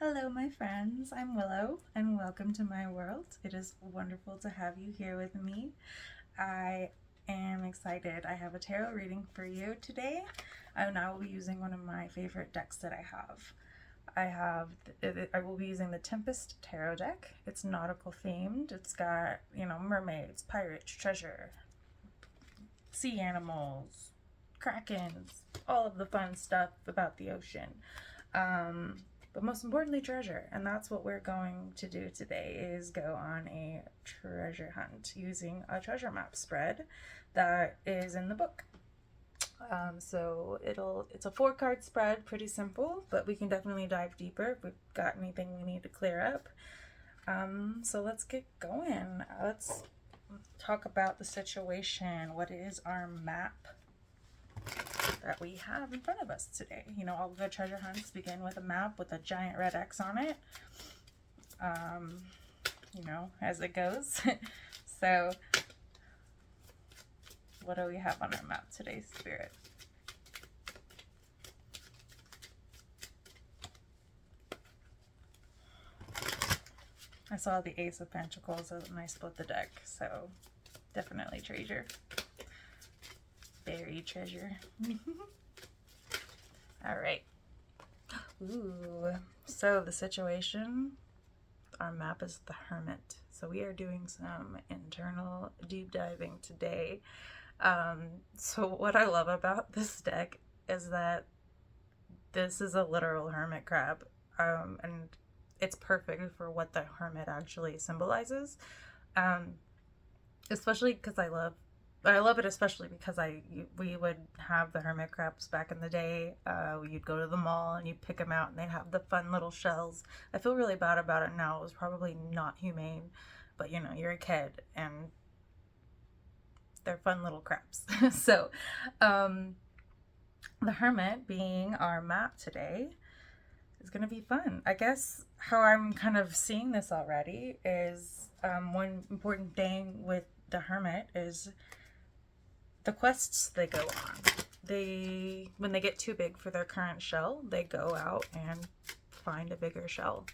Hello, my friends. I'm Willow, and welcome to my world. It is wonderful to have you here with me. I am excited. I have a tarot reading for you today, and I will be using one of my favorite decks that I have. I will be using the Tempest Tarot deck. It's nautical themed. It's got, mermaids, pirates, treasure, sea animals, krakens, all of the fun stuff about the ocean. Um, but most importantly, treasure. And that's what we're going to do today is go on a treasure hunt using a treasure map spread that is in the book. It's a 4 card spread, pretty simple, but we can definitely dive deeper if we've got anything we need to clear up. So let's get going. Let's talk about the situation. What is our map that we have in front of us today? All of the treasure hunts begin with a map with a giant red X on it, as it goes. So what do we have on our map today, Spirit? I saw the Ace of Pentacles and I split the deck, so definitely treasure. Buried treasure. All right. Ooh. So the situation, our map is the Hermit. So we are doing some internal deep diving today. So what I love about this deck is that this is a literal hermit crab. And it's perfect for what the hermit actually symbolizes. Especially because I love it, especially because we would have the hermit crabs back in the day. You'd go to the mall and you'd pick them out and they'd have the fun little shells. I feel really bad about it now. It was probably not humane, but you're a kid and they're fun little crabs. So the hermit being our map today is going to be fun. I guess how I'm kind of seeing this already is one important thing with the hermit is the quests they go on. When they get too big for their current shell, they go out and find a bigger shell,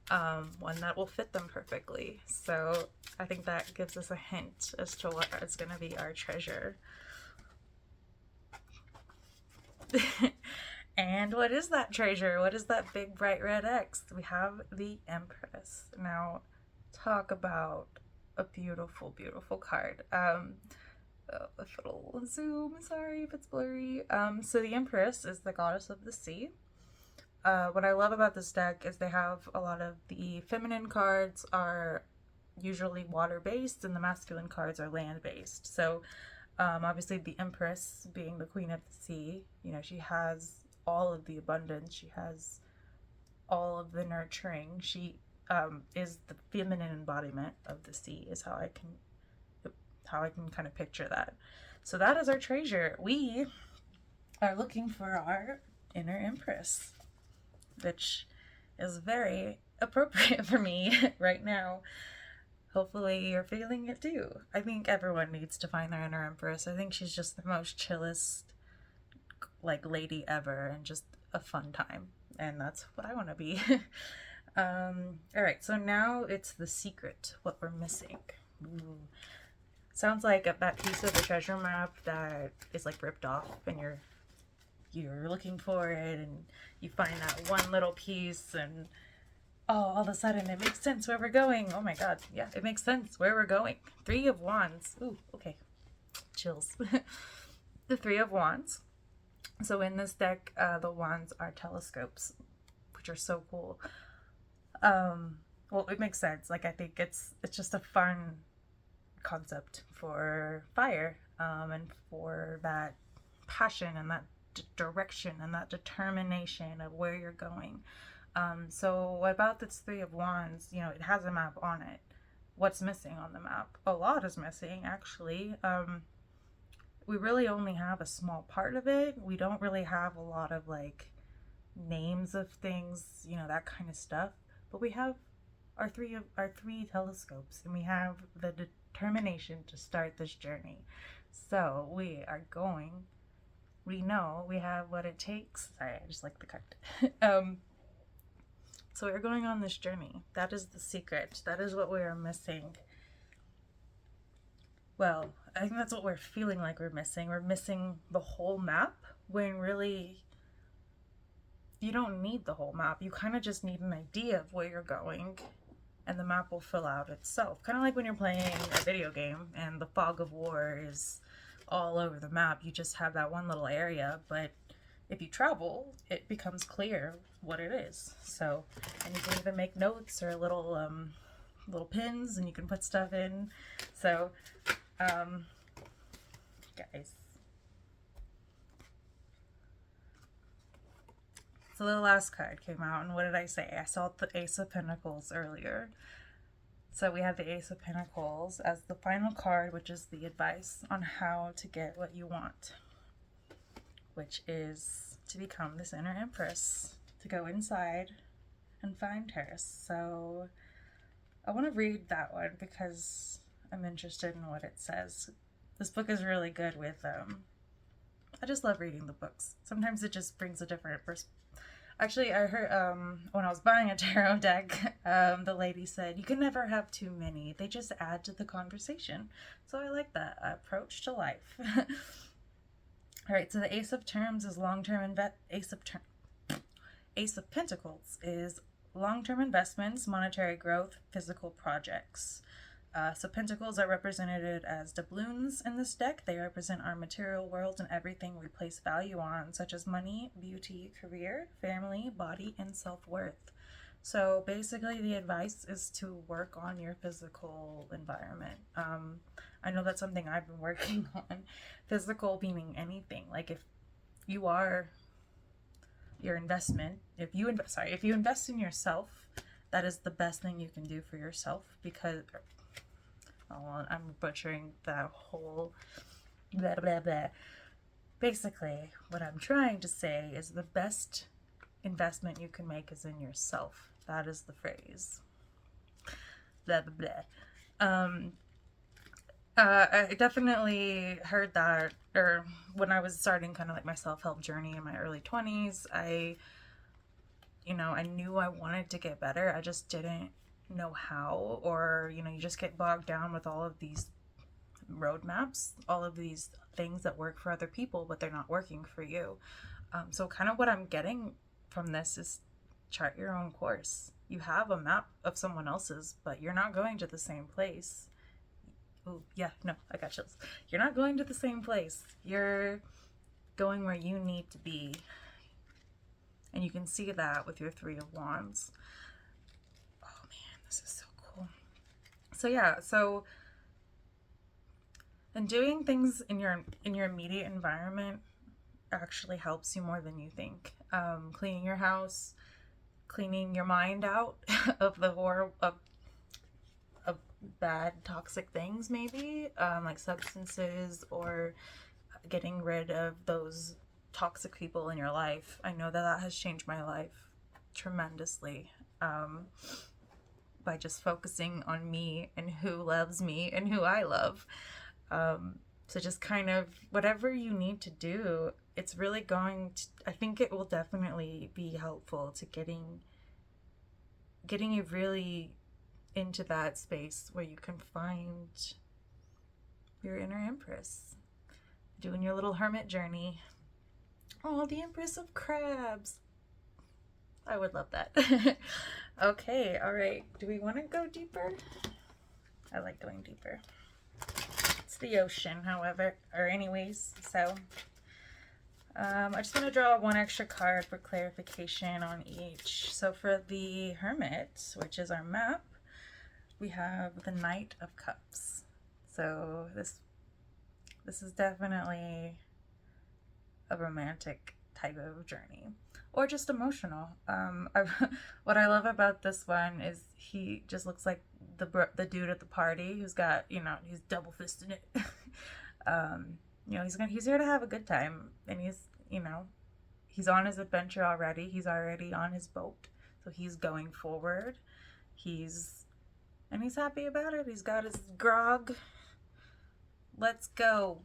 one that will fit them perfectly. So I think that gives us a hint as to what is going to be our treasure. And what is that treasure? What is that big bright red X? We have the Empress. Now, talk about a beautiful, beautiful card. If it'll zoom, sorry if it's blurry. So the Empress is the goddess of the sea. What I love about this deck is they have a lot of the feminine cards are usually water-based and the masculine cards are land-based. So obviously the Empress being the queen of the sea, she has all of the abundance. She has all of the nurturing. She is the feminine embodiment of the sea is how I can kind of picture that. So that is our treasure. We are looking for our inner Empress, which is very appropriate for me right now. Hopefully you're feeling it too. I think everyone needs to find their inner Empress. I think she's just the most chillest lady ever and just a fun time. And that's what I want to be. All right, so now it's the secret, what we're missing. Ooh. Sounds like that piece of the treasure map that is ripped off and you're looking for it and you find that one little piece and all of a sudden it makes sense where we're going. Oh my god, yeah, it makes sense where we're going. 3 of Wands. Ooh, okay. Chills. The 3 of Wands. So in this deck, the wands are telescopes, which are so cool. Well, it makes sense. I think it's just a fun concept for fire, and for that passion and that direction and that determination of where you're going. So about this 3 of Wands, it has a map on it. What's missing on the map? A lot is missing, actually. We really only have a small part of it. We don't really have a lot of names of things, that kind of stuff. But we have our three telescopes, and we have the determination to start this journey. So we are going. We know we have what it takes. Sorry, I just like the card. So we're going on this journey. That is the secret. That is what we are missing. Well, I think that's what we're feeling like we're missing. We're missing the whole map when really you don't need the whole map. You kind of just need an idea of where you're going, and the map will fill out itself. Kind of like when you're playing a video game and the fog of war is all over the map. You just have that one little area, but if you travel, it becomes clear what it is. So, and you can even make notes or little pins, and you can put stuff in. So, guys. So the last card came out, and what did I say? I saw the Ace of Pentacles earlier. So we have the Ace of Pentacles as the final card, which is the advice on how to get what you want, which is to become this inner empress, to go inside and find her. So I want to read that one because I'm interested in what it says. This book is really good with, I just love reading the books. Sometimes it just brings a different perspective. Actually, I heard when I was buying a tarot deck, the lady said, you can never have too many. They just add to the conversation. So I like that approach to life. All right, so the Ace of Terms is long-term Ace of Pentacles is long-term investments, monetary growth, physical projects. So pentacles are represented as doubloons in this deck. They represent our material world and everything we place value on, such as money, beauty, career, family, body, and self-worth. So basically the advice is to work on your physical environment. I know that's something I've been working on. Physical meaning anything. Like if you are your investment, if you invest in yourself, that is the best thing you can do for yourself, because I'm butchering that whole blah blah blah. Basically, what I'm trying to say is the best investment you can make is in yourself. That is the phrase. Blah blah blah. I definitely heard that, or when I was starting kind of like my self-help journey in my early 20s, I knew I wanted to get better. I just didn't know how, or you just get bogged down with all of these roadmaps, all of these things that work for other people, but they're not working for you. So kind of what I'm getting from this is chart your own course. You have a map of someone else's, but you're not going to the same place. Oh yeah, no, I got chills. You're not going to the same place. You're going where you need to be. And you can see that with your Three of Wands. Oh man, this is so cool. So yeah, and doing things in your immediate environment actually helps you more than you think. Cleaning your house, cleaning your mind out of the horror of bad toxic things, maybe like substances, or getting rid of those toxic people in your life. I know that has changed my life tremendously, by just focusing on me and who loves me and who I love. So just kind of whatever you need to do, it's really I think it will definitely be helpful to getting you really into that space where you can find your inner empress, doing your little hermit journey. Oh, the Empress of Crabs. I would love that. Okay, all right. Do we want to go deeper? I like going deeper. It's the ocean, however, or anyways. So I just want to draw one extra card for clarification on each. So for the Hermit, which is our map, we have the Knight of Cups. So this is definitely a romantic type of journey, or just emotional. What I love about this one is he just looks like the dude at the party who's got, he's double fisting it. He's here to have a good time, and he's on his adventure already. He's already on his boat, so he's going forward. He's happy about it. He's got his grog. Let's go.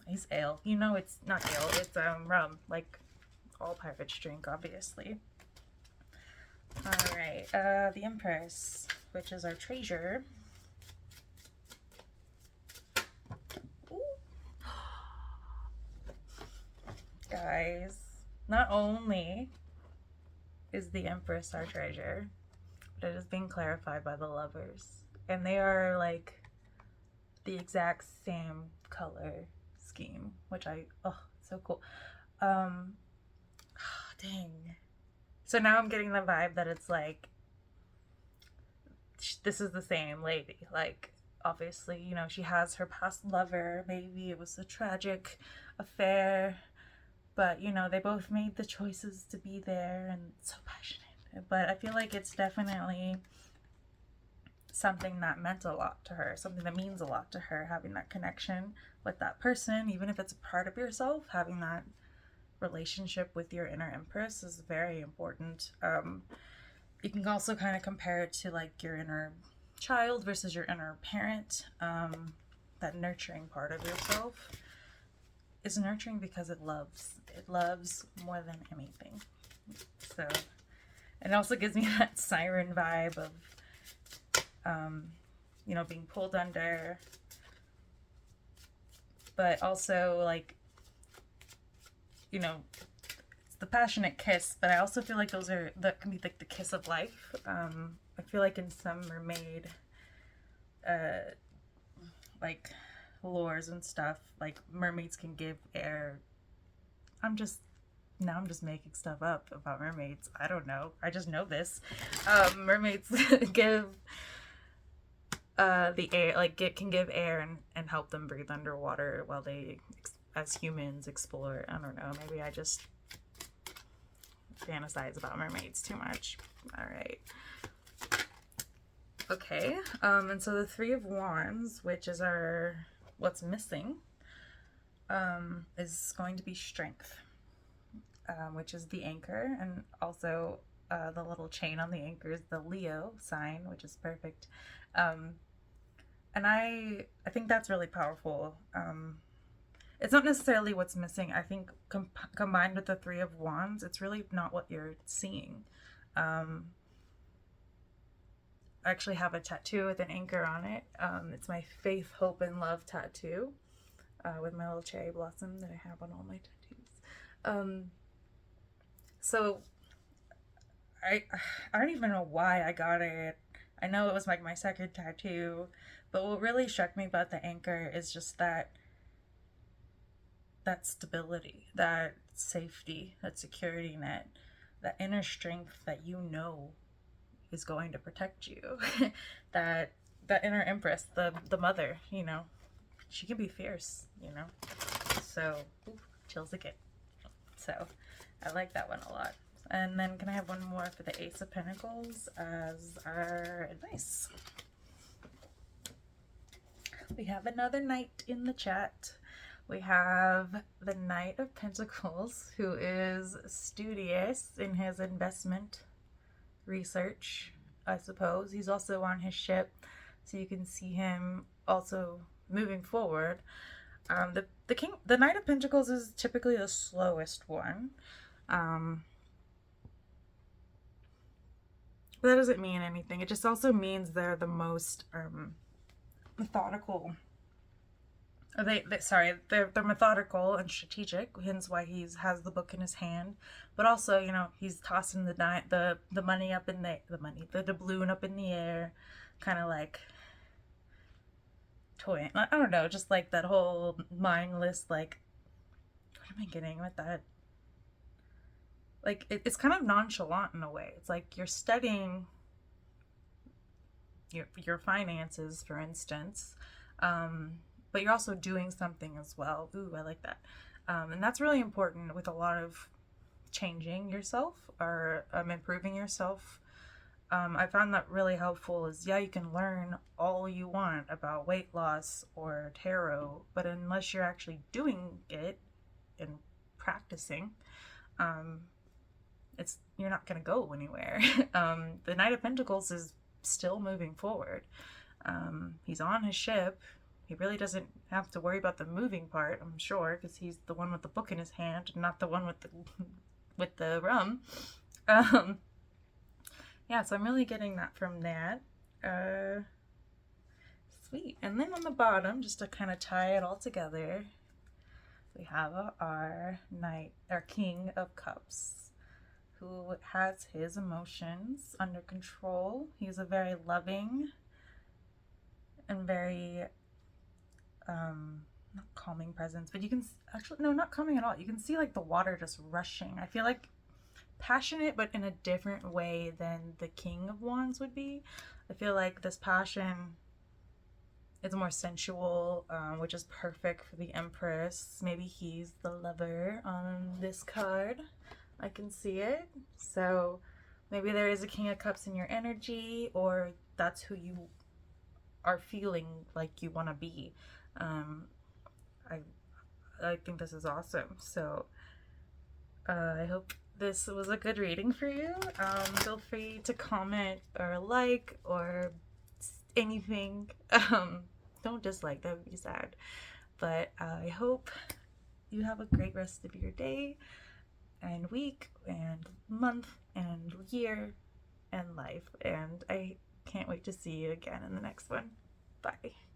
He's ale. It's not ale. It's rum, like all pirates drink, obviously. All right. the Empress, which is our treasure. Ooh. Guys, not only is the Empress our treasure, but it is being clarified by the lovers. And they are like the exact same color scheme, which so cool. Dang. So now I'm getting the vibe that it's like, this is the same lady. Like, obviously, you know, she has her past lover. Maybe it was a tragic affair, but, you know, they both made the choices to be there and so passionate. But I feel like it's definitely something that meant a lot to her, something that means a lot to her, having that connection with that person, even if it's a part of yourself, having that relationship with your inner Empress is very important. You can also kind of compare it to like your inner child versus your inner parent. That nurturing part of yourself is nurturing because it loves more than anything. So it also gives me that siren vibe of you know, being pulled under, but also like, you know, it's the passionate kiss, but I also feel like that can be like the kiss of life. I feel like in some mermaid like lores and stuff, like mermaids can give air. I'm just making stuff up about mermaids. I don't know. I just know this. Mermaids give the air, like it can give air and help them breathe underwater while they, as humans, explore. I don't know. Maybe I just fantasize about mermaids too much. All right. Okay. And so the Three of Wands, which is what's missing, is going to be strength, which is the anchor, and also the little chain on the anchor is the Leo sign, which is perfect. And I think that's really powerful. It's not necessarily what's missing. I think combined with the Three of Wands, it's really not what you're seeing. I actually have a tattoo with an anchor on it. It's my faith, hope, and love tattoo with my little cherry blossom that I have on all my tattoos. So I don't even know why I got it. I know it was like my second tattoo, but what really struck me about the anchor is just that stability, that safety, that security net, that inner strength that you know is going to protect you. that inner Empress, the mother, you know, she can be fierce, you know. So chills again. So I like that one a lot. And then can I have one more for the Ace of Pentacles as our advice? We have another knight in the chat. We have the Knight of Pentacles, who is studious in his investment research, I suppose. He's also on his ship, so you can see him also moving forward. The Knight of Pentacles is typically the slowest one. But that doesn't mean anything. It just also means they're the most methodical. They're methodical and strategic, hence why he has the book in his hand. But also, you know, he's tossing the money up in the doubloon up in the air, kind of like toying. I don't know, just like that whole mindless, like, what am I getting with that? Like, it's kind of nonchalant in a way. It's like you're studying your finances, for instance, but you're also doing something as well. Ooh, I like that. And that's really important with a lot of changing yourself or improving yourself. I found that really helpful is, yeah, you can learn all you want about weight loss or tarot, but unless you're actually doing it and practicing, you're not going to go anywhere. The Knight of Pentacles is still moving forward. He's on his ship. He really doesn't have to worry about the moving part, I'm sure, because he's the one with the book in his hand, not the one with the rum. Yeah, so I'm really getting that from that. Uh, Sweet. And then on the bottom, just to kind of tie it all together, we have our King of Cups, who has his emotions under control. He's a very loving and very not calming presence, but you can actually, no, not calming at all. You can see like the water just rushing. I feel like passionate, but in a different way than the King of Wands would be. I feel like this passion, it's more sensual, which is perfect for the Empress. Maybe he's the lover on this card. I can see it. So maybe there is a King of Cups in your energy, or that's who you are feeling like you want to be. Um, I I think this is awesome. So I hope this was a good reading for you. Feel free to comment or like or anything. Don't dislike, that would be sad. But I hope you have a great rest of your day and week and month and year and life. And I can't wait to see you again in the next one. Bye.